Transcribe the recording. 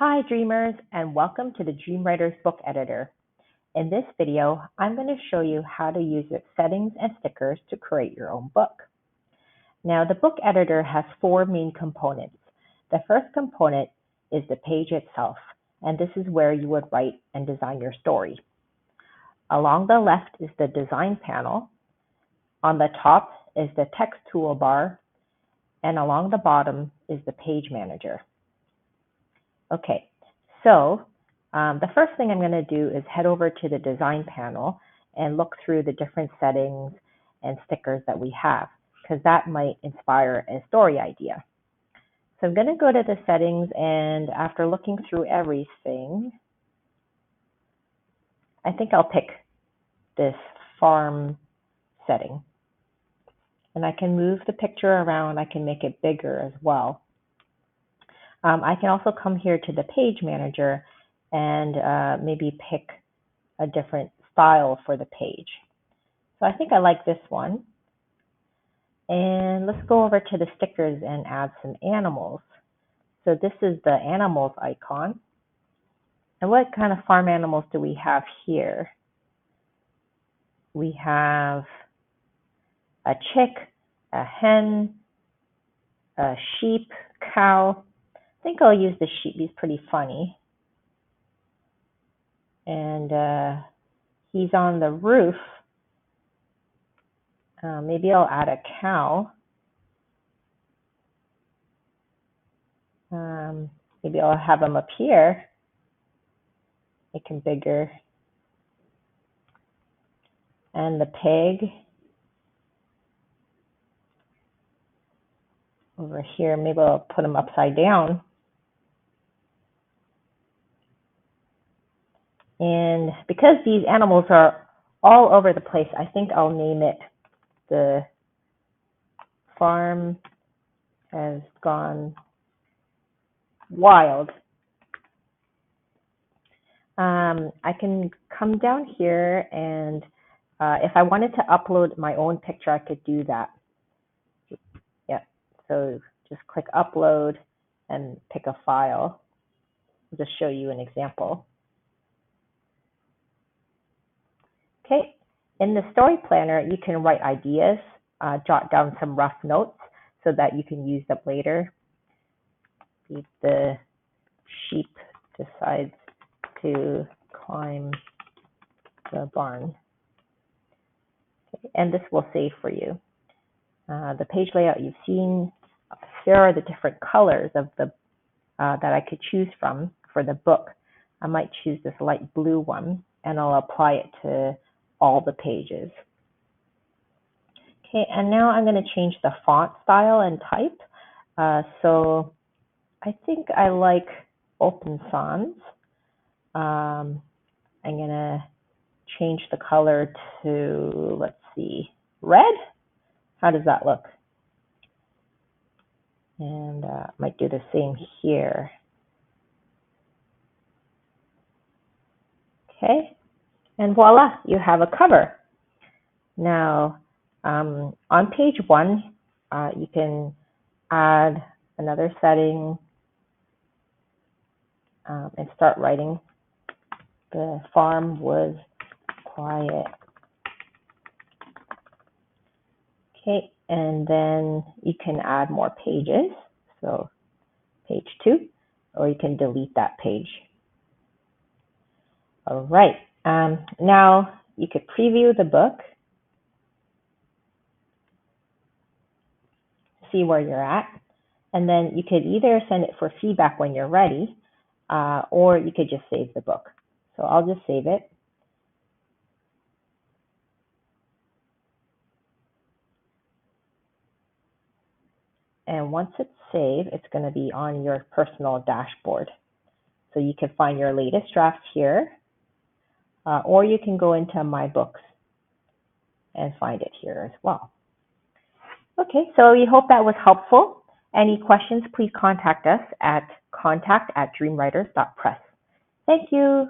Hi Dreamers, and welcome to the Dreamwriters book editor. In this video, I'm going to show you how to use its settings and stickers to create your own book. Now, the book editor has four main components. The first component is the page itself, and this is where you would write and design your story. Along the left is the design panel. On the top is the text toolbar, and along the bottom is the page manager. Okay, so the first thing I'm going to do is head over to the design panel and look through the different settings and stickers that we have, because that might inspire a story idea. So I'm going to go to the settings, and after looking through everything, I think I'll pick this farm setting. And I can move the picture around. I can make it bigger as well. I can also come here to the page manager and maybe pick a different style for the page. So I think I like this one. And let's go over to the stickers and add some animals. So this is the animals icon. And what kind of farm animals do we have here? We have a chick, a hen, a sheep, cow. I think I'll use the sheep. He's pretty funny. And he's on the roof. Maybe I'll add a cow. Maybe I'll have him up here. Make him bigger. And the pig over here. Maybe I'll put him upside down. And because these animals are all over the place, I think I'll name it the farm has gone wild. I can come down here, and if I wanted to upload my own picture, I could do that. Yeah, so just click upload and pick a file. I'll just show you an example. Okay, in the story planner, you can write ideas, jot down some rough notes so that you can use them later. If the sheep decides to climb the barn. Okay, and this will save for you. The page layout you've seen, here are the different colors of the that I could choose from for the book. I might choose this light blue one, and I'll apply it to all the pages. Okay, and now I'm going to change the font style and type. So I think I like Open Sans. I'm going to change the color to, let's see, red. How does that look? And might do the same here. Okay, and voila, you have a cover. Now, on page 1, you can add another setting and start writing. The farm was quiet. Okay, and then you can add more pages. So page 2, or you can delete that page. All right, now you could preview the book, see where you're at, and then you could either send it for feedback when you're ready, or you could just save the book. So I'll just save it. And once it's saved, it's going to be on your personal dashboard. So you can find your latest draft here, or you can go into My Books and find it here as well. Okay, so we hope that was helpful. Any questions, please contact us at contact@dreamwriters.press. Thank you.